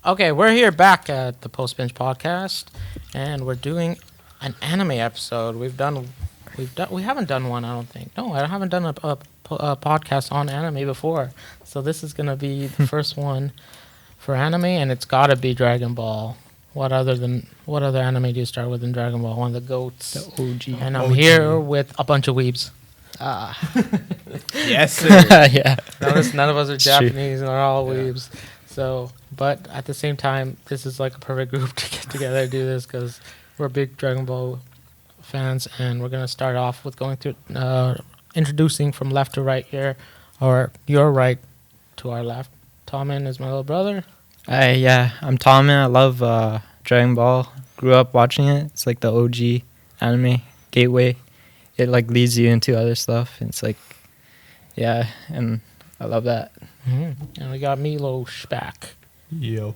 Okay, we're here back at the Post-Binge podcast, and we're doing an anime episode. We haven't done one, I don't think. No, I haven't done a podcast on anime before. So this is gonna be the first one for anime, and it's gotta be Dragon Ball. What other anime do you start with in Dragon Ball? One of the goats. The OG. And I'm here with a bunch of weebs. Yes, sir. Yeah. None of us are It's true. Japanese, and we're all weebs. So, but at the same time, this is like a perfect group to get together and do this because we're big Dragon Ball fans, and we're gonna start off with going through introducing from left to right here, or your right to our left. Tommen is my little brother. I'm Tommen. I love Dragon Ball. Grew up watching it. It's like the OG anime gateway. It like leads you into other stuff. It's like, yeah, and I love that. Mm-hmm. And we got Milo back. Yo.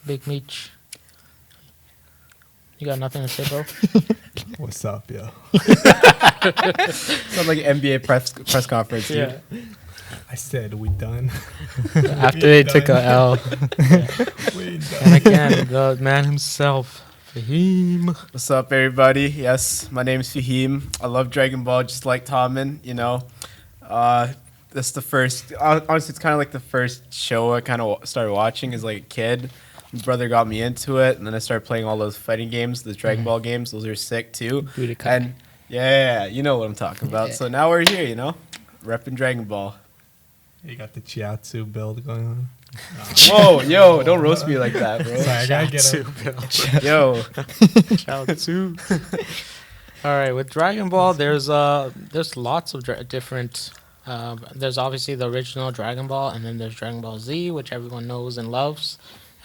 Big Meech. You got nothing to say, bro? What's up, yo? Sounds like NBA press conference. Dude. Yeah. I said we done. After they took a L. We done. And again, the man himself, Fahim. What's up, everybody? Yes, my name's Fahim. I love Dragon Ball just like Tommen, you know. That's the first, honestly, it's kind of like the first show I kind of started watching as like a kid. My brother got me into it, and then I started playing all those fighting games, the Dragon Ball games. Those are sick, too. Budokai. And yeah, you know what I'm talking about. Yeah. So now we're here, you know, repping Dragon Ball. You got the Chiatsu build going on. Whoa, yo, don't roast me like that, bro. Sorry, I gotta get it. Yo, All right, with Dragon Ball, there's lots of different. There's obviously the original Dragon Ball, and then there's Dragon Ball Z, which everyone knows and loves,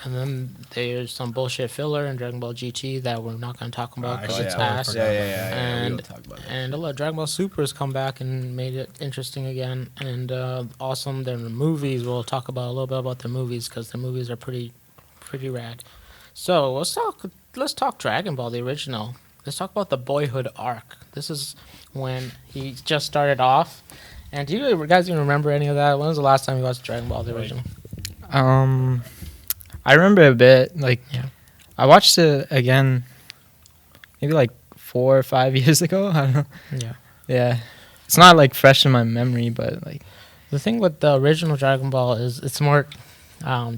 and then there's some bullshit filler in Dragon Ball GT that we're not going to talk about because actually, it's totally past. forgot. yeah. We And don't talk about it. and a lot of Dragon Ball Super has come back and made it interesting again, and awesome. Then the movies, we'll talk about a little bit about the movies because the movies are pretty rad. So let's talk Dragon Ball, the original. Let's talk about the boyhood arc. This is when he just started off. And do you guys even remember any of that? When was the last time you watched Dragon Ball, the original? I remember a bit. Like, Yeah. I watched it again maybe like 4 or 5 years ago. I don't know. Yeah. Yeah. It's not like fresh in my memory, but like, The thing with the original Dragon Ball is it's more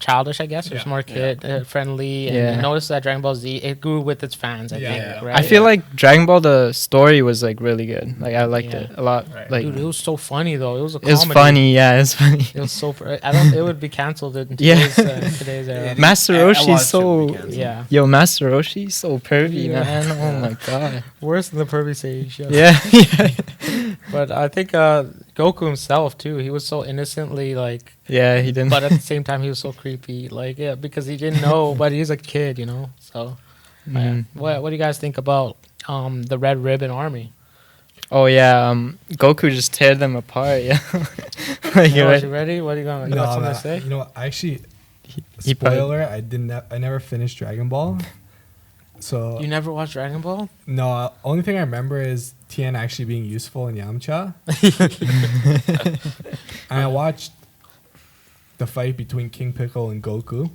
childish, I guess. It's Yeah. more kid friendly. And Yeah. you notice that Dragon Ball Z, it grew with its fans, I Yeah, think. yeah. Right? I feel like Dragon Ball, the story was like really good. Like, I liked Yeah. it a lot. Right. Like, Dude, it was so funny, though. It was a it comedy. was funny. Yeah, it was funny. It was so... it would be canceled in Yeah. today's era. Master A lot of Roshi's shit so... we canceled. Yeah. Yo, Master Roshi's so pervy, Yeah. man. Oh my god. Worse than the Pervy Sage. Yeah, yeah. But I think Goku himself, too, he was so innocently, like... Yeah, he didn't. But at the same time, he was so creepy. Like, yeah, because he didn't know, but he's a kid, you know? So, Mm. what do you guys think about the Red Ribbon Army? Oh yeah, Goku just tear them apart. Yeah. Like, You right? ready? What are you going to No, something man, to say? you know what? I actually, he probably- spoiler, I never finished Dragon Ball. So, You never watched Dragon Ball? no, only thing I remember is Tien actually being useful in Yamcha. And I watched the fight between King Piccolo and Goku,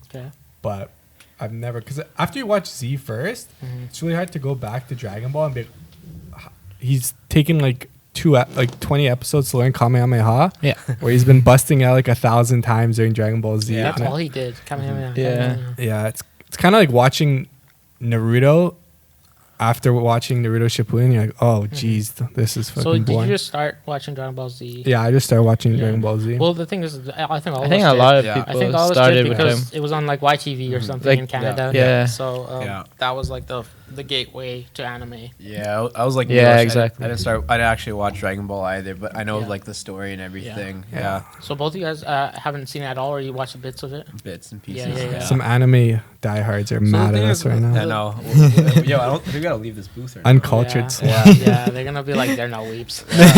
Okay. but I've never, because after you watch Z first, Mhm. it's really hard to go back to Dragon Ball and be he's taken like 20 episodes to learn Kamehameha, Yeah. where he's been busting out like 1,000 times during Dragon Ball Z. Yeah. That's And all he did. Kamehameha. Yeah. Kamehameha. yeah, it's kind of like watching Naruto after watching Naruto Shippuden. You're like, oh, geez, this is fucking So did boring. you just start watching Dragon Ball Z? Yeah, I just started watching Yeah. Dragon Ball Z. Well, the thing is, I think all I of think us a did. lot of Yeah. I people think all of us started did with because him. it was on like YTV or something Like, in Canada. yeah. So Yeah. that was like the gateway to anime. Yeah, I was like, Yeah, Milosh, exactly. I didn't actually watch Dragon Ball either, but I know Yeah. like the story and everything. Yeah. Yeah, So both of you guys haven't seen it at all, or you watched bits of it? bits and Yeah, pieces. yeah. Some anime diehards are mad the at thing us is, right now. I know. Yo, we gotta leave this booth right now. Uncultured. Yeah, yeah, they're gonna be like they're no weeps. They're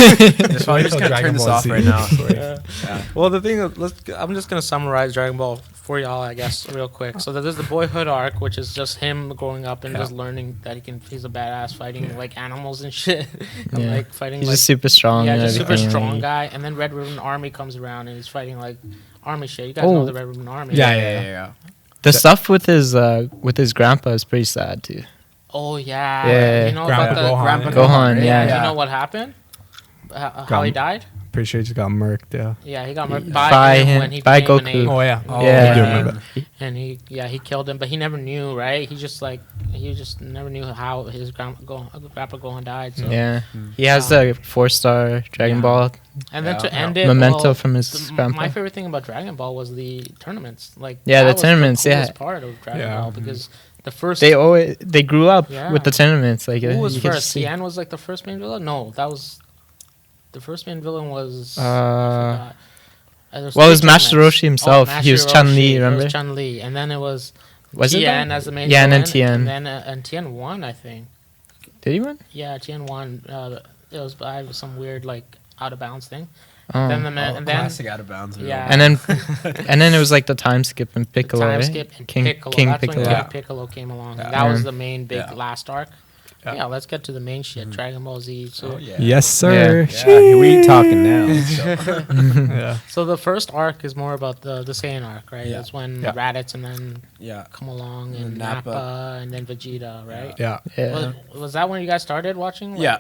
probably just Until gonna Dragon turn this Ball off Z. right now. Yeah. Well, the thing is, I'm just gonna summarize Dragon Ball for y'all, I guess, real quick. So there's the boyhood arc, which is just him growing up and just learning that he's a badass fighting like animals and shit, and Yeah. like fighting He's like just super strong. yeah, and just super everything, strong like- guy. And then Red Ribbon Army comes around and he's fighting like army shit. You guys know Oh. the Red Ribbon Army? Yeah. The stuff with his grandpa is pretty sad too. Oh yeah. Yeah. You know Grandpa about the Gohan. Grandpa Gohan, right? yeah. Do you know what happened? How he Gum. died? Pretty sure he just got murked. Yeah. Yeah, he got murdered By by him him- when he by became an Goku. ape. Oh yeah. Yeah. I do remember. And he killed him, but he never knew, right? He just never knew how his grandpa Gohan died. So. Yeah, he has the 4-star Dragon Yeah. Ball And then Yeah. to end it, memento well, from his grandpa. my favorite thing about Dragon Ball was the tournaments. Like Yeah, that the was tournaments, the yeah. coolest part of Dragon Yeah. Ball because the first They grew up Yeah. with the tournaments. Like who was you could first? see. Tien was like the first main villain. No, that was the first main villain was. Well, it was Master Roshi himself. He was Chun-Li, remember? Chun Li, and then it was Was it Tien that? as the main Yeah, and villain, then Tien. and then and Tien won, I think. Did he win? Yeah, Tien won. It was by some weird like out of bounds thing. Oh. Then the man, and then Classic out of bounds. Yeah. and then it was like the time skip and Piccolo, time right? skip and King Piccolo. King That's Piccolo. when Yeah. King Piccolo came along. Yeah. And that was Yeah. the main big Yeah. last arc. Yeah. Yeah, let's get to the main shit. Dragon Ball Z. So, Yes, sir. Yeah, we ain't talking now. Yeah. so the first arc is more about the Saiyan arc, right? Yeah. That's when Yeah. Raditz and then Yeah. come along and And Nappa. Nappa. And then Vegeta, right? Yeah. Yeah. Was that when you guys started watching? Like, Yeah.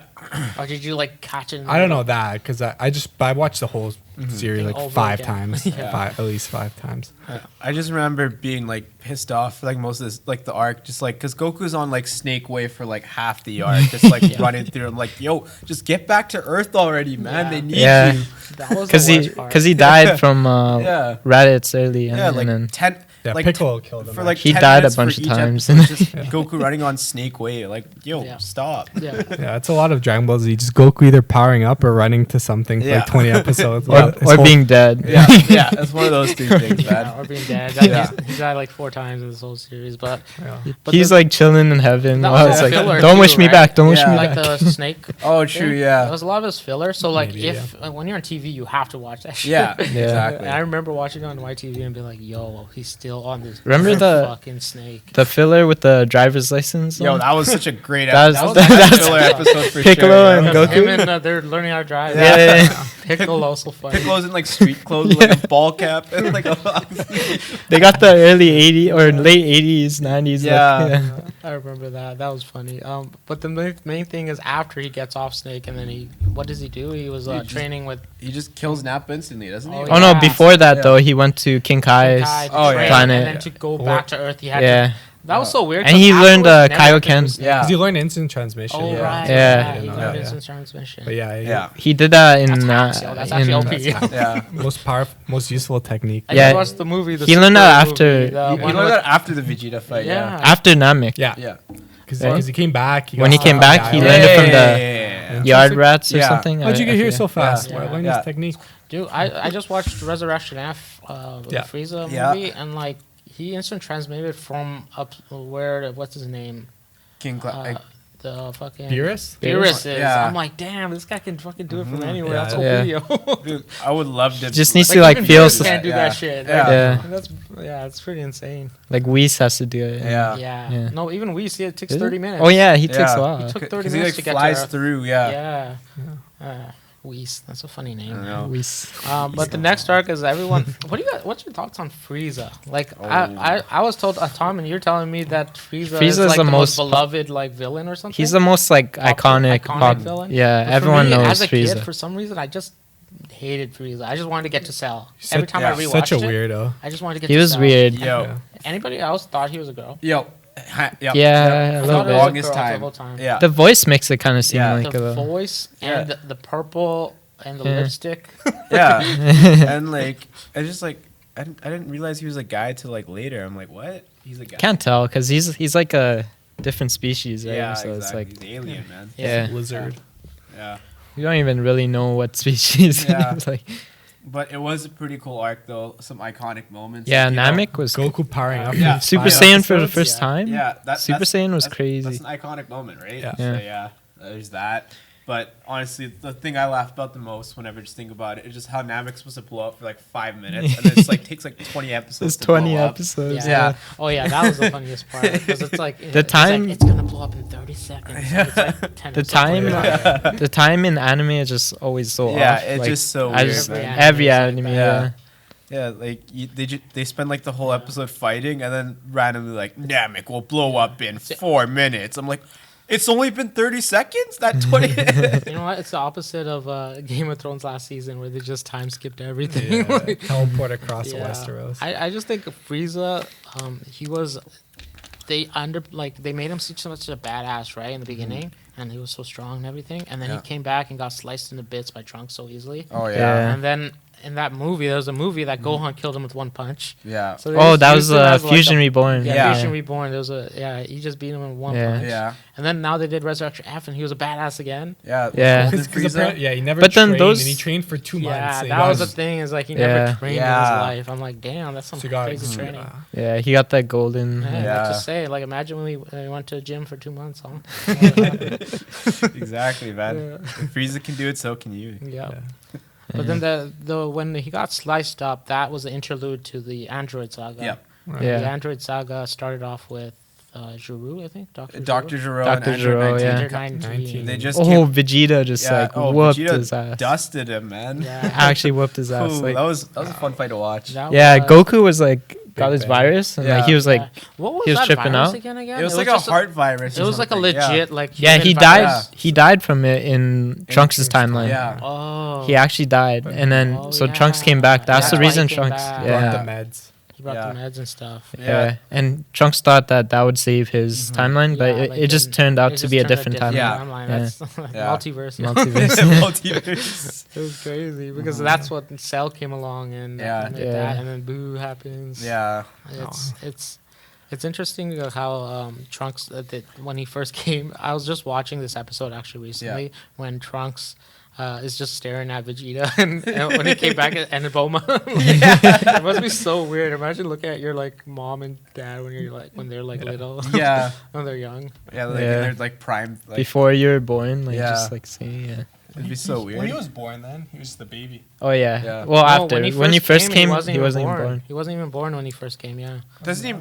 Or did you like catch it? in I don't the know that because I watched the whole series Thing like over 5 again. times, Yeah. at least 5 times. I just remember being like pissed off for like most of this, like the arc, just like because Goku's on like Snake Way for like half the arc, just like running through. I'm like, yo, just get back to Earth already, man. Yeah. They need Yeah. you. That was Because the he worst part. because he died from Yeah. Raditz early, and, Yeah, like and then 10. Yeah, like Piccolo killed him. for like He 10 died a minutes for bunch of each times. episode, just Goku running on Snake Way. Like, yo, Yeah. stop. Yeah. yeah, it's a lot of Dragon Ball Z. Just Goku either powering up or running to something for Yeah. like 20 episodes. or, His or whole- being dead. Yeah, yeah, it's one of those two things, Yeah, man. or being dead. Yeah. He died like 4 times in this whole series, but Yeah. but He's the- like chilling in heaven. That While was it's a like, filler don't too, wish me right? back. Don't wish Yeah. me like back. the snake. Oh, true, thing. yeah. There was a lot of his filler. So like Maybe, if when you're on TV, you have to watch that shit. Yeah, exactly. And I remember watching it on YTV and being like, "Yo, he's still on this Remember the- fucking snake." The filler with the driver's license. Yo, on? that was such a great That was- episode. that's- Filler episode for Piccolo sure. and yeah. Goku. Him and they're learning how to drive. Yeah, yeah, yeah. Piccolo also funny. Piccolo's in like street clothes with like a ball cap and like a They got the early 80s or late 80s, 90s. Yeah. Like, I remember that. That was funny. But the main thing is after he gets off Snake and then what does he do? He was He just- training with he just kills Nappa instantly, doesn't he? Oh, Oh no! Yeah. Before that Yeah. though, he went to King Kai's Kai to Oh, yeah. train, planet. and then to go back to Earth, he had to. Yeah, That was so weird. And 'cause he learned, afterwards, never Kaioken. was- Yeah. Because he learned instant transmission. Oh Yeah. right. Yeah. Yeah. He Yeah. learned Yeah. instant transmission. But yeah, Yeah. he did that in. That's hacks, yo. That's actually OP. Yeah. most powerful, most useful technique. I Yeah. just watched the movie. The He learned Super that movie, after- the You one learned with- that after the Vegeta fight. Yeah. After Namek. Yeah, Yeah. because Yeah. he came back. When he got came stuck back, on he the learned island. it from the Yeah. yard rats or Yeah. something. How'd you get here so forget. fast? Yeah. Why learn Yeah. this technique? Dude, I just watched Resurrection F, the Yeah. Frieza Yeah. movie, and like he instant transmitted from up where what's his name, King Cla- the fucking Beerus? Beerus is. Yeah. I'm like, damn, this guy can fucking do it from Mhm. anywhere. Yeah. That's Yeah. OP, yo. Dude, I would love to. Just needs to like even feel Beerus can't do Yeah. that shit. Yeah. Yeah. That's it's pretty insane. like Whis has to do it. Yeah. Yeah. Yeah. No, even we see it takes Is it? 30 minutes. Oh yeah, he takes a Yeah. while. He took 30 Because he minutes like to get flies to Earth. through. Yeah. Whis. That's a funny I name. don't know. Whis. But the next arc is everyone. What's your thoughts on Frieza? Like I was told Tom, and you're telling me that Frieza is Frieza's like the the most most beloved like villain or something. He's the most like iconic, pop. villain. Yeah, But everyone for me, knows as a Frieza. kid, for some reason, I just hated Frieza. I just wanted to get to Cell. Such- Every time I yeah, rewatched Such a it, weirdo. I just wanted to get. He to was Cell. weird. Yo. Yeah. Anybody else thought he was a girl? Yo. Yep. Yeah, a I little thought it bit. was a Longest girl the time. whole time. Yeah. The voice makes it kind of seem Yeah. like The a. voice and Yeah. the purple and the Yeah. lipstick. Yeah. And like, I just like, I didn't realize he was a guy till like later. I'm like, what? He's a guy. Can't tell because he's like a different species, right? Yeah, so exactly. it's like He's an alien, man. yeah, Lizard. Yeah. you don't even really know what species. Yeah. It's like But it was a pretty cool arc, though. Some iconic moments. yeah, you know. Namek was Goku powering up. Yeah. Super Yeah. Saiyan for the Episodes? first Yeah. time. Yeah, Super Saiyan was crazy. That's an iconic moment, right? Yeah. So Yeah. yeah, there's that. But honestly, the thing I laugh about the most whenever I just think about it is just how Namek's supposed to blow up for like 5 minutes, and it's like takes like 20 episodes. It's to 20 blow up. episodes. Yeah. Oh yeah, that was the funniest part because it's like The it's time- like, it's gonna blow up in 30 seconds. And it's like 10 The or something. time, Yeah. the time in anime is just always so Yeah, off. it's like, just so I weird, just- man. every Yeah. anime, Yeah. yeah. Yeah, like they spend like the whole episode fighting, and then randomly like Namek will blow up in 4 minutes. I'm like, it's only been 30 seconds. That 20. You know what? It's the opposite of Game of Thrones last season where they just time skipped everything. Yeah. Like, Teleport across yeah. Westeros. I just think Frieza, he was they made him such a badass right in the beginning, and he was so strong and everything, and then Yeah. he came back and got sliced into bits by Trunks so easily. Oh Yeah. And then in that movie, there was a movie that Gohan killed him with one punch. Yeah. So they Oh, just that used was him as, like, Fusion Reborn. Yeah, Yeah. Fusion Reborn. There was he just beat him in one Yeah. punch. Yeah. And then now they did Resurrection F, and he was a badass again. Yeah. Yeah. Golden Frieza. Yeah, he never But then trained, those- and he trained for 2 months. Yeah, and that was the got- thing. Is like he Yeah. never trained in Yeah. his life. I'm like, damn, that's some so he got- crazy training. Yeah, he got that golden. Yeah, Yeah. Like just say, like, imagine when we went to a gym for 2 months, huh? Exactly, man. Yeah. If Frieza can do it, so can you. Yeah. Yeah. But then the when he got sliced up, that was the interlude to the Android Saga. Yeah. Yeah. The Android Saga started off with Juru, I think. Dr. Gero Dr. and Gero, Android yeah. 19. 19. They just Oh, came, Vegeta just whooped Vegeta his ass. dusted him, man. Yeah. Actually whooped his ass. Ooh, Like, that was a fun fight to watch. That yeah, was- Goku was like got his bang. virus, and Yeah. like he was like, yeah. What was he was that tripping virus out. again? It was like a just heart virus. It or was like a something, yeah. legit like. yeah, he human died. virus. He died from it in Trunks' timeline. Yeah. Oh. He actually died, and then Oh, so Trunks came back. yeah. That's the That's why he reason came Trunks. back. Yeah. Brought the meds. He brought Yeah. the meds and stuff. Yeah, and Trunks thought that would save his timeline, but Yeah, it, like it just then turned out it to just be a turned different timeline. Yeah. timeline. Yeah. That's Yeah. multiverse. Multiverse. Multiverse. It was crazy because that's what Cell came along and Yeah. made Yeah. that, and then Boo happens. Yeah. It's interesting how Trunks when he first came. I was just watching this episode actually recently when Trunks. Is just staring at Vegeta, and when he came back and Bulma, it must be so weird. Imagine looking at your like mom and dad when they're like little, Yeah. when they're young. Yeah. Like, Yeah. they're like prime. Like, Before you were born, like Yeah. just like seeing, yeah. it'd be so weird. When he was born, then he was the baby. Oh yeah. Yeah. Well, No, after when he first came, he wasn't even born. He wasn't even born when he first came. Yeah. Doesn't he?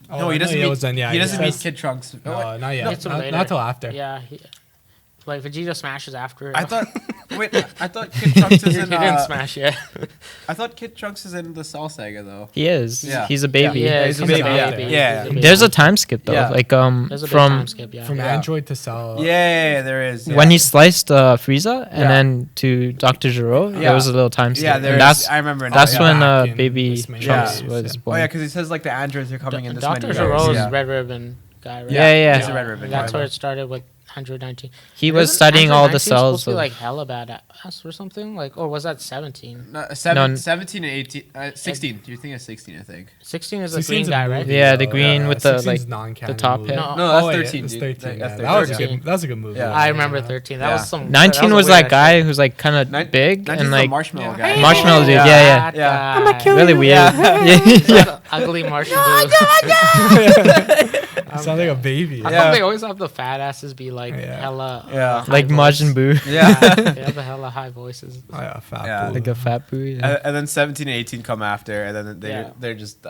Oh, No, he doesn't. it Meet, was then, yeah, he doesn't yeah. meet Kid Trunks. No, not yet. No, it's later. Not till after. Yeah. Like Vegeta smashes after. I thought. Wait, I thought Kid Trunks is he in. didn't smash yet. I thought Kid Trunks is in the Cell Saga though. He is. Yeah. He's a baby. Yeah, he's a he's baby, yeah. Yeah. He's a baby. There's a time skip though. Yeah. Like There's a big from time skip. Yeah. From Yeah. Android to Cell. Yeah, there is. Yeah. when he sliced Frieza and Yeah. then to Dr. Gero, Yeah. there was a little time skip. Yeah, there and is. that's I remember. now, that's yeah. when Back in baby this main Trunks series, was yeah. Oh born. yeah, because he says like the androids are coming in this Dr. many Gero years. is Yeah. Red Ribbon guy, right? Yeah. He's a Red Ribbon That's guy. where it started with 119. He was Isn't studying all the 119 supposed cells. to be Of, like hella badass or something, like, or was that 17? No, No, 17 and 18, 16. You're thinking of 16, I think. 16 is the 16's green a guy, movie, right? Yeah, the though. green with the, 16's like, non-canon the top movie. hat. No, No, that's Oh, yeah, 13. that's dude. 13. That's Yeah, 13. that was a 13. good. That was a good movie. Yeah. I remember Yeah. 13. That Yeah. was some. 19 was that guy who's like kind of Nin- big 19's and the like marshmallow Yeah. guy. marshmallow dude. Yeah. Yeah, yeah. Yeah. I'm a Really weird. Yeah. Yeah. Ugly Martian Sounds like a baby. I Yeah. thought they always have the fat asses be like Yeah. hella. Yeah. high Like voice. Majin Buu. Yeah. They have the hella high voices. Oh, yeah, fat Yeah. boy. Like a fat Buu. Yeah. And then 17 and 18 come after, and then Yeah. they're just,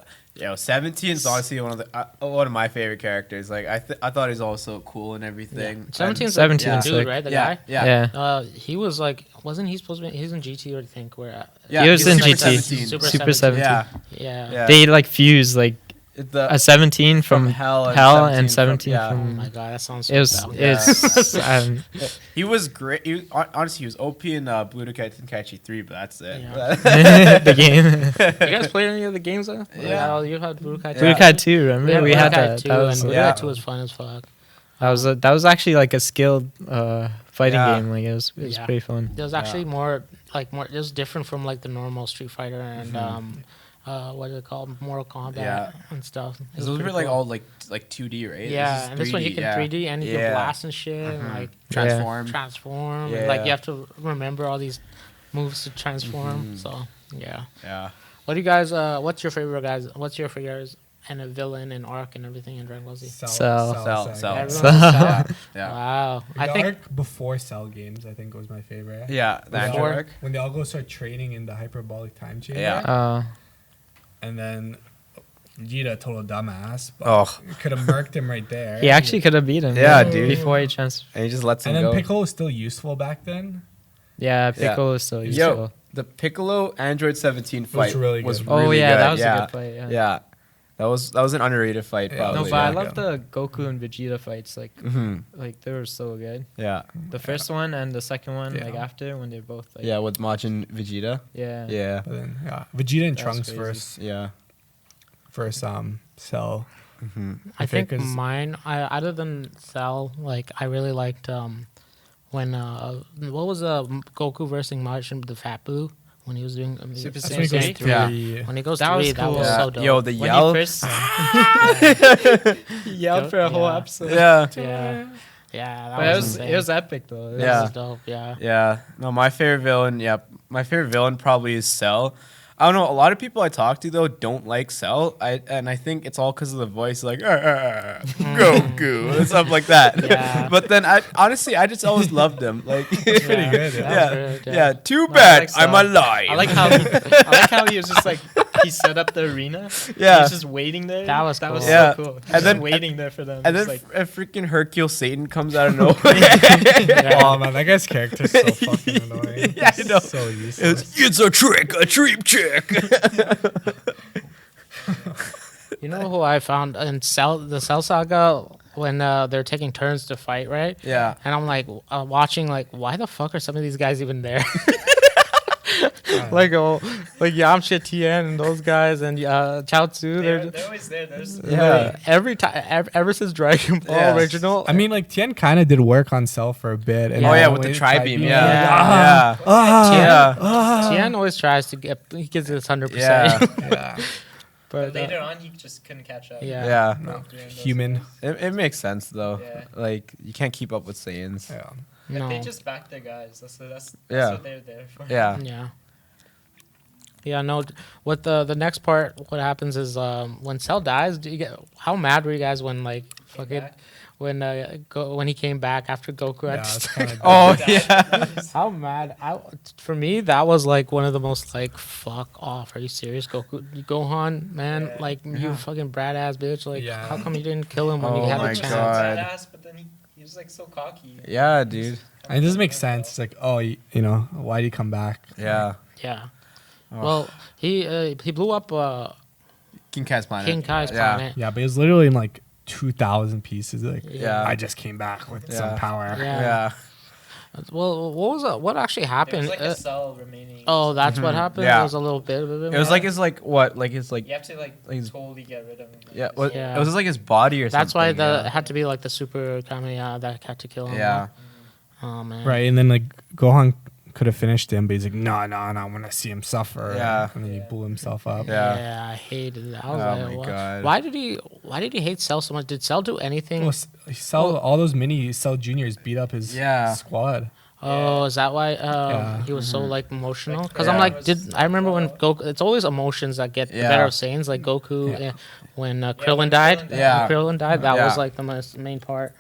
17 is honestly one of my favorite characters. Like I thought he's also cool and everything. 17's 17 the is dude, sick. right? The Yeah, guy. yeah, Yeah. He was like, wasn't he supposed to be? He's in GT, I think. Where? yeah. He was he's in Super GT. 17. Super 17. Yeah, Yeah. yeah. They like fuse like The, a 17 from Hell and 17 yeah. Oh from. my god, that sounds so It was. dumb. Yeah. It's. He was great. Honestly, he was OP in Budokai Tenkaichi 3, but that's it. Yeah. the game. You guys played any of the games though? Yeah. You had Budokai. Yeah. Budokai 2, remember? We had that. Two, That and was, Budokai yeah. 2 was fun as fuck. that was actually like a skilled fighting Yeah. game. Like it was Yeah. pretty fun. It was actually more. It was different from like the normal Street Fighter and what is it called, Mortal Kombat Yeah. and stuff. It was Those were pretty like cool. all like 2D, right? Yeah, and this one you can 3D and you can blast and shit and like transform. transform. Yeah. And, like you have to remember all these moves to transform. Mhm. So yeah. Yeah. What do you guys? What's your favorite guys? What's your and a villain and arc and everything in Dragon Ball Z? Cell. Cell. Everyone Cell. was Cell? Yeah. Yeah. Wow. The I think arc before Cell games, I think, was my favorite. Yeah. The Android Before- arc. When they all go start training in the hyperbolic time chamber. Yeah. And then Vegeta, total dumbass. But Oh. could have murked him right there. He actually could have beat him. Yeah, dude. Before he trans. And he just lets him And then go. Piccolo was still useful back then. Yeah, Piccolo is so useful. Yo, the Piccolo Android 17 fight really was good. really Oh yeah, good. that was yeah. a good fight. Yeah. Yeah. That was an underrated fight, Yeah. probably. No, but I yeah. love the Goku and Vegeta fights. Like, Mhm. like they were so good. Yeah. The first one and the second one, like Yeah. after when they're both like, Yeah, with Majin Vegeta. yeah, Yeah. But then, Vegeta and That's Trunks crazy. Yeah. first Cell. I think because- mine. Other than Cell, like I really liked when what was Goku versus Majin the Fat Blue when he was doing Super I Saiyan think it was 3. Yeah. 3. when he goes That was 3, that cool. was Yeah. so dope. Yo, the When yell. he first he yelled for a whole Yeah. episode. Yeah. yeah, yeah, that But it was was insane. it was epic though. It was- Yeah. That was dope. Yeah. Yeah. No, my favorite villain. Yeah, my favorite villain probably is Cell. I don't know. A lot of people I talk to though don't like Cell. I think it's all because of the voice, like Goku and stuff like that. Yeah. But then I just always loved him. Like It's pretty good. That yeah, was really good. yeah. Too I bad like I'm Cell. alive. I like how he was just like he set up the arena. Yeah. He was just waiting there. That was that was cool. Yeah. so cool. And then- waiting there for them. and just then like a freaking Hercule Satan comes out of nowhere. Oh man, that guy's character is so fucking annoying. Yeah, I He's know. So useless. It's a trick, a cheap trick. You know who I found in the Cell Saga when they're taking turns to fight, right? Yeah. And I'm like watching, like, why the fuck are some of these guys even there? like Yamcha, Tien, and those guys, and Chao Tzu. they're always there. There's Yeah. Every time, ever since Dragon Ball Yeah. original. I mean, like Tien kind of did work on Cell for a bit. And Oh, Oh yeah, then with the when tri-beam. Tri-Beam, Yeah. Yeah. Yeah. Tien, Tien always tries to get, he gives it his 100%. Yeah. Yeah. But later on, he just couldn't catch up. Yeah. Yeah. No. Doing those Human. things. It makes sense though. Yeah. Like you can't keep up with Saiyans. Yeah. no. They just back their guys. That's Yeah. what they're there for. Yeah. Yeah. Yeah, no. What the next part? What happens is when Cell dies. Do you get how mad were you guys when like fucking back? when he came back after Goku? Yeah, had it's to kind of Oh yeah. how mad! For me, that was like one of the most like fuck off. Are you serious, Gohan, man? Yeah. Like you fucking brat ass bitch. Like Yeah. how come you didn't kill him when Oh you had my the chance? God. Badass, but then he was like so cocky. Yeah, dude. And it doesn't make sense. It's like, oh, you know, why did he come back? Yeah. Yeah. Oh. Well, he blew up King Kai's planet. King Kai's Yeah. planet. Yeah, but it was literally in like 2,000 pieces. Like, Yeah. I just came back with Yeah. some power. Yeah. Yeah. Well, what was what actually There happened? was like a cell remaining. Oh, that's what happened. Yeah. It was a little bit of it. It was like his like what? Like his like You have to like Like- totally get rid of him. Like, yeah. just- What, Yeah. It was like his body or something. That's why it yeah. had to be like the super Kamehameha that had to kill him. Yeah. Oh man. Right. And then like Gohan could have finished him, but he's like, no, I want to see him suffer. Yeah. And then he blew himself up. Yeah. Yeah, I hated it. I was Oh like, my what? God. Why did he hate Cell so much? Did Cell do anything? Well, all those mini Cell Juniors beat up his Yeah. squad. Oh, is that why Yeah. he was so like emotional? Like, Because yeah. I'm like, I remember when Goku? It's always emotions that get the Yeah. better of Saiyans. Like Goku, Yeah. when when Krillin died. Krillin died. Yeah. When Krillin died. That Yeah. was like the main part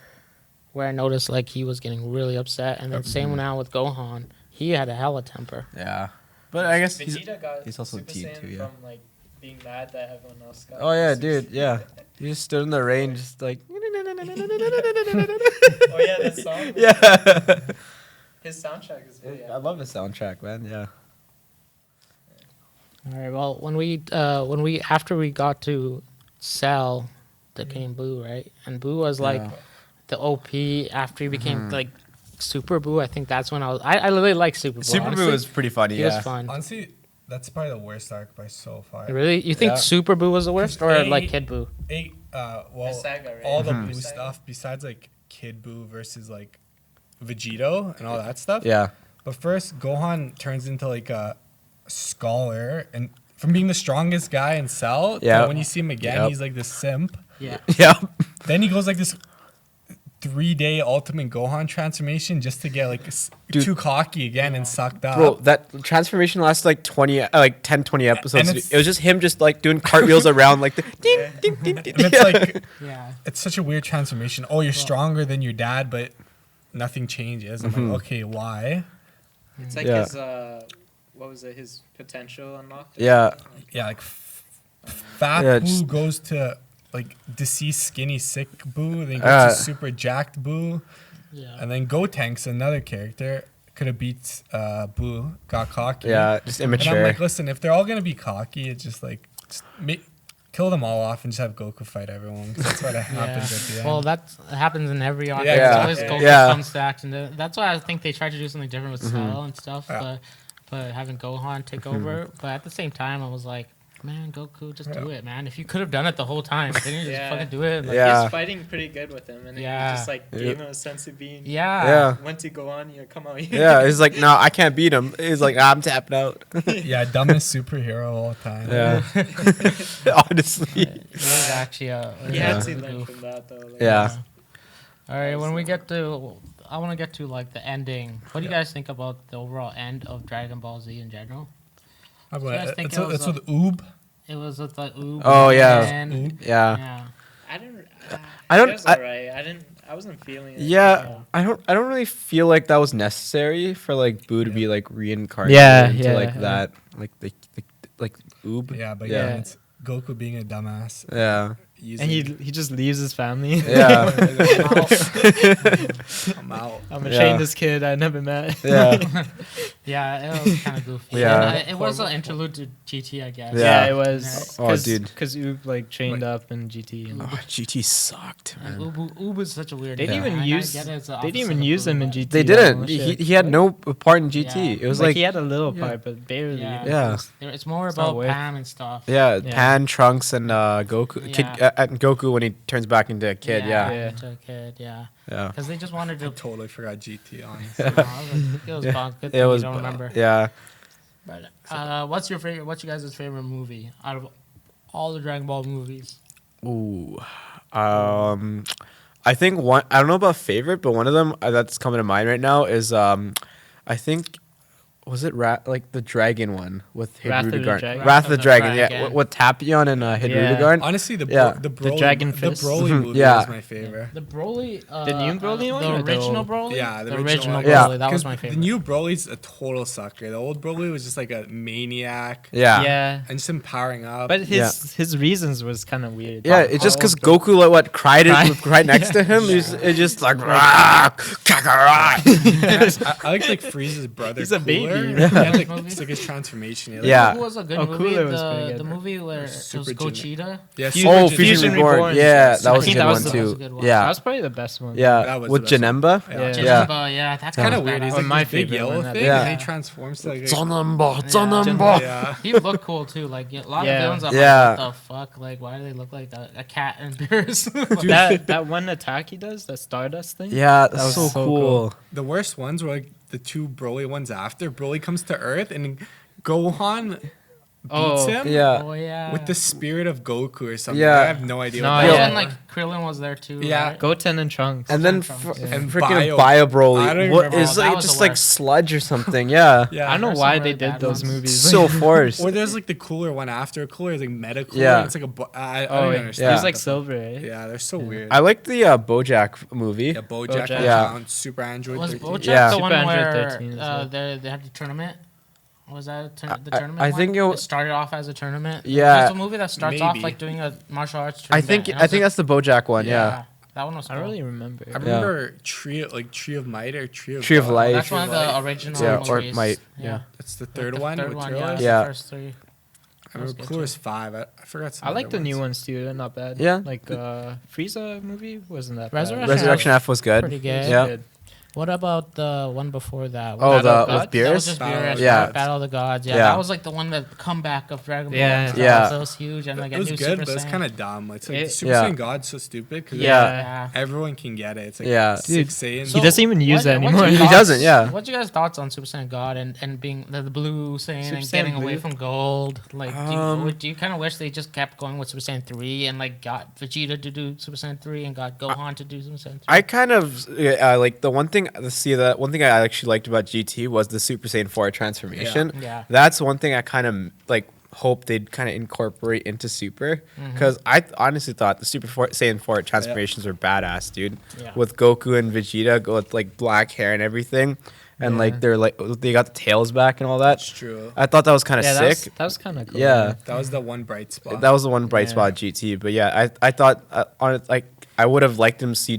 where I noticed like he was getting really upset. And then same now with Gohan, he had a hella temper. Yeah. But I guess he's. Vegeta got he's also Super teen Saiyan too, yeah. from like being mad that everyone else got. Oh yeah, Super dude. Saiyan. Yeah. He just stood in the rain, just like. Oh yeah, that song. Yeah. His soundtrack is really. I love the soundtrack, man. Yeah. All right. Well, when we after we got to Cell, that came Boo, right? And Boo was like Yeah. the OP after he became like Super Boo. I think that's when I really like Super Boo. Super honestly. Boo was pretty funny. He Yeah. was fun. Honestly, that's probably the worst arc by so far. Really? You think Yeah. Super Boo was the worst, or Hey. like Kid Boo? Well, Saga, right? all the Mhm. Boo stuff besides like Kid Boo versus like Vegito and all that stuff. Yeah. But first, Gohan turns into like a scholar, and from being the strongest guy in Cell, Yeah. to when you see him again, Yep. he's like this simp. Yeah. Yeah. Then he goes like this 3-day Ultimate Gohan transformation just to get like Dude. too cocky again and sucked up. Bro, that transformation lasted like 20, like 10, 20 episodes. And it's- It was just him just like doing cartwheels around like the ding, ding, ding, ding. And it's like Yeah. it's such a weird transformation. Oh, you're stronger than your dad, but nothing changes. I'm like, okay, why? It's like Yeah. his what was it? His potential unlocked. Yeah. Yeah, like fat Yeah, Boo just- goes to like deceased skinny sick Boo, then goes to super jacked Boo, Yeah. and then Gotank's another character could have beat Boo, got cocky. Yeah, just And I'm immature. like, listen, if they're all gonna be cocky, it's just like kill them all off and just have Goku fight everyone. 'Cause that's what happens at the end. Well, that happens in every arc. Yeah, It's exactly. always Goku Yeah. comes stacks, and that's why I think they tried to do something different with Cell and stuff. Yeah. But having Gohan take over. But at the same time, I was like, man, Goku, just do it, man. If you could have done it the whole time, then you just Yeah. fucking do it. Like, Yeah. He's fighting pretty good with him, and then Yeah. he just like gave him a sense of being. Yeah. Yeah. Went to go on, come out here. Yeah, he's like, no, I can't beat him. He's like, I'm tapped out. Yeah, dumbest superhero of all time. Yeah. Honestly. It was actually a He Yeah. had to learn from that though. Like, Yeah. All right, when we get to, I want to get to like the ending. What do you guys think about the overall end of Dragon Ball Z in general? How You guys about think it's, it was it's a- with Oob? It was with the Oob. Oh, yeah. and- Oob? Yeah. Yeah. I didn't. I don't- It was I- alright. I wasn't feeling it. Yeah, I don't really feel like that was necessary for like Boo to be like reincarnated Yeah, into yeah, like yeah. that, like Oob. Yeah, but Yeah. yeah, it's Goku being a dumbass. Yeah. And he just leaves his family. Yeah. I'm out. I'm Yeah. ashamed this kid I never met. Yeah. Yeah, it was kind of goofy. Yeah. And, it was an interlude to GT, I guess. Yeah. it was. Oh, dude. Because you like trained up in GT. And Oh, GT sucked, And man. Oob is such a weird. they didn't name. even I use. get it's the They didn't opposite even of use him in Oob. GT. They that didn't. much, He had no part in GT. Yeah. It was like, like he had a little yeah. part, but barely. Yeah. Yeah. It's more It's not about worth- Pam and stuff. yeah, Yeah. Pan, Trunks, and Goku. Yeah. And Goku when he turns back into a kid. Yeah. Yeah. Into a kid, yeah. Yeah. Because they just wanted I to. totally forgot GT, honestly. It was fun. Good It thing was. you don't remember. Yeah. But, what's your favorite? What's your guys' favorite movie out of all the Dragon Ball movies? Ooh. I think one. I don't know about favorite, but one of them that's coming to mind right now is I think. Was it like the dragon one with Wrath of the Hirudegarn? Dragon. Wrath of the Dragon, yeah, Dragon. with Tapion and Hirudegarn. Honestly, the Yeah. the The Broly, Dragon the Fist. Broly movie Yeah. was my favorite. The Broly. The new Broly one The or the original old? Broly. Yeah, the original one. Broly. Yeah. That was 'Cause my favorite. The new Broly's a total sucker. The old Broly was just like a maniac Yeah. Yeah. and just him powering up. But his reasons was kind of weird. Yeah, it's just because How old Goku like what cried Cried. it right next to him. It's just like "Rah, Kakarot." I like Frieza's brother. He's a baby. Cooler. Yeah. He had, like, Movie? it's like his transformation. He had, Yeah. It was a good Oh, movie. Cooler was pretty The good. movie where it Super was Gogeta. Yeah, Oh, Super Fusion Fusion Reborn. Reborn. Yeah, that I was a think good that one was the- that was a too. good one. That Yeah, was probably the best one. yeah, That was with the best one. Janemba. Yeah. Yeah. Janemba, yeah, that's kind kind of weird. He's Well, like my this big favorite yellow one, thing, Yeah. and then he transforms to like. Janemba, Yeah. Janemba. Yeah. He looked cool too. Like a lot Yeah. of villains. I'm Yeah. like, what the fuck? Like, why do they look like a cat and bears? that one attack he does, that Stardust thing. Yeah, That that's was so so cool. cool. The worst ones were like the two Broly ones after. Broly comes to Earth and Gohan beats Oh, him Yeah, Oh yeah. with the spirit of Goku or something. Yeah. I have no idea. No, what That that was yeah. when like Krillin was there too. Yeah. right? Goten and Trunks. and then Trunks. And freaking Bio- Bio I don't Broly. even What remember. is That like was the just like worst. sludge or something? Yeah, Yeah. I don't know There's why some they really did bad those ones. movies. so forced. Or there's like the cooler one after cooler, it's like meta cooler. Yeah. It's like I Oh, don't yeah. understand. He's like silver, right? Yeah, they're so weird. I like the BoJack movie. Yeah, BoJack, BoJack. Yeah. Super Android Was 13. BoJack Yeah. the Super one Android where 13 as well. they had the tournament? Was that the I- tournament? I one? think it started off as a tournament. Yeah. It's a movie that starts off Maybe. like doing a martial arts I tournament. think and I was think like- that's the BoJack one. Yeah, That one was I cool. don't really remember. I remember Tree of Might or Tree of Tree of God. Life. That's one of the original Yeah, movies. or Might. Yeah. That's the Like third the one. Third with one, Turles. yeah. Yeah. The first three. I remember good Cooler's 5. I forgot some I like other the new ones. ones too. They're not bad. Yeah. Frieza movie wasn't that Resurrection bad. Resurrection F was good. Pretty good. Yeah. Good. What about the one before that? Oh, Battle the of Gods? with Beerus? That was just Beerus. Yeah. Battle of the Gods. Yeah, Yeah. that was like the one that comeback of Dragon Ball. Yeah. and stuff. Yeah. So it was huge, and like It a was new good, Super but it's Saiyan. kind of dumb. It's like It- Super Yeah. Saiyan God's so stupid because Yeah. everyone can get it. It's like Yeah. six Saiyans. He doesn't even use that anymore. He doesn't, yeah. What's your guys' thoughts on Super Saiyan God and being the blue Saiyan Super and Saiyan getting away Blue? from gold? Like, Um, do you kind of wish they just kept going with Super Saiyan 3 and like got Vegeta to do Super Saiyan 3 and got Gohan to do Super Saiyan 3? I kind of like the one thing. The one thing I actually liked about GT was the Super Saiyan 4 transformation. Yeah. That's one thing I kind of like hope they'd kind of incorporate into Super, because I honestly thought the Saiyan 4 transformations were badass, dude. Yeah. With Goku and Vegeta with like black hair and everything, and like they got the tails back and all that. That's true. I thought that was kind of Yeah, sick. that was kind of cool. Yeah. That was the one bright spot. That was the one bright Yeah. spot of GT. But yeah, I thought I would have liked them to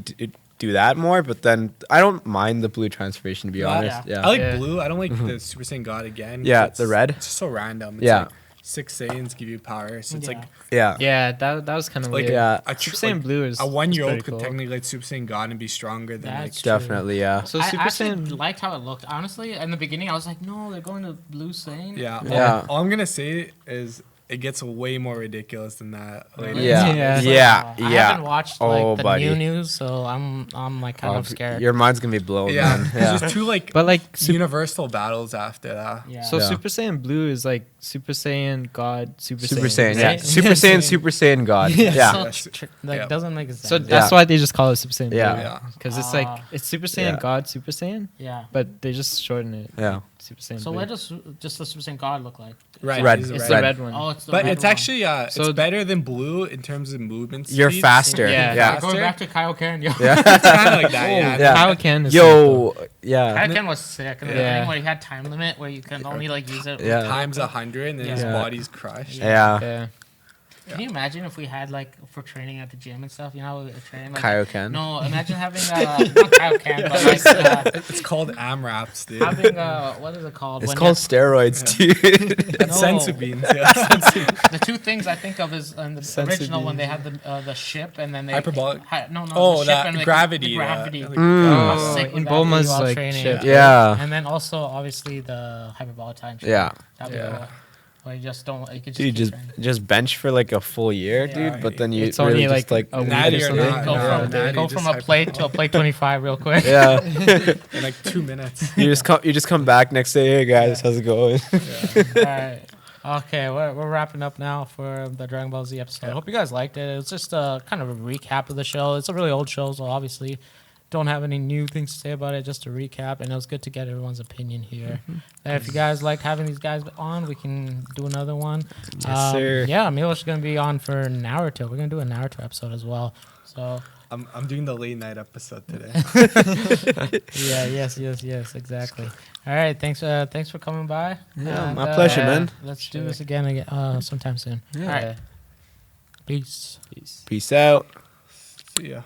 do that more, but then I don't mind the blue transformation, to be honest. Yeah. Yeah. I like Yeah. blue. I don't like the Super Saiyan God again. Yeah, It's- the red. It's just so random. It's Yeah. like 6 Saiyans give you power, so it's Yeah. like Yeah. Yeah, that was kind of like weird. Yeah. a Super Saiyan like, Blue is a 1-year-old pretty could cool. technically let Super Saiyan God and be stronger than That's like. true. Definitely, yeah. So I Super actually Saiyan. liked how it looked. Honestly, in the beginning, I was like, no, they're going to blue Saiyan. Yeah. Yeah. All I'm gonna say is it gets way more ridiculous than that later. Yeah. Yeah. Yeah. I Yeah. haven't watched Oh, like the buddy. new news, so I'm like kind of scared. Your mind's gonna be blown, Yeah. man. There's just two like But like, universal battles after that. Yeah. so Yeah. Super Saiyan Blue is like Super Saiyan God, Super Saiyan, yeah. right? Super Saiyan, Super Saiyan God. Yeah. Yeah. So Yes. like Yeah. doesn't make sense. So that's Yeah. why they just call it Super Saiyan Yeah. Blue. Yeah. Because it's like Ah. it's Super Saiyan Yeah. God, Super Saiyan, yeah. but they just shorten it. Yeah. Super Saiyan So Blue. what does just the Super Saiyan God look like? Right. Red. It's It's red. the Red. red one. Oh, it's the But red it's one. actually So- it's better than blue in terms of movement. You're speed. faster. Yeah. Yeah. Going back to Kaioken, yo. Yeah. It's kind of like that. Yeah. Yeah. Kaioken is sick, though. Yo. Yeah. Kaioken was sick. In the Yeah. beginning, where he had time limit, where you can only like use it. Yeah. Times 100 and then his Yeah. body's crushed. Yeah. Yeah. Can you imagine if we had like for training at the gym and stuff? You know, training like Kaioken. No, imagine having not Kaioken, but like It's called AMRAPs, dude. having what is it called? It's When called steroids, dude. No. Sensu beans. Yeah. Sensu. the two things I think of is in the Sensu original when they beans. had the ship and then they Hyperbolic? No, Oh, the ship that and the gravity. The gravity. Yeah. How Oh, sick would in that be Bulma's while like training? ship. Yeah. And then also obviously the hyperbolic time. Ship. Yeah. That'd be Yeah. cool. Where you just don't. You could just Dude, keep just training. bench for like a full year, Yeah. dude. But then you It's only really like just like a week Natty or or something. not, Go yeah. from Natty go just from a plate to a plate 25 real quick. yeah. In like 2 minutes. You just come back next day. Hey guys, how's it going? All right. Okay, we're wrapping up now for the Dragon Ball Z episode. I hope you guys liked it. It's just a kind of a recap of the show. It's a really old show, so obviously don't have any new things to say about it. Just a recap, and it was good to get everyone's opinion here. And if you guys liked having these guys on, we can do another one. Yes, sir. Yeah, Milo's gonna be on for Naruto. We're gonna do a Naruto episode as well. So I'm doing the late night episode today. yeah, yes, exactly. All right, thanks for coming by. Yeah, And, my pleasure, man. Let's do this again sometime soon. Yeah. All right, peace. Peace. Peace out. See ya.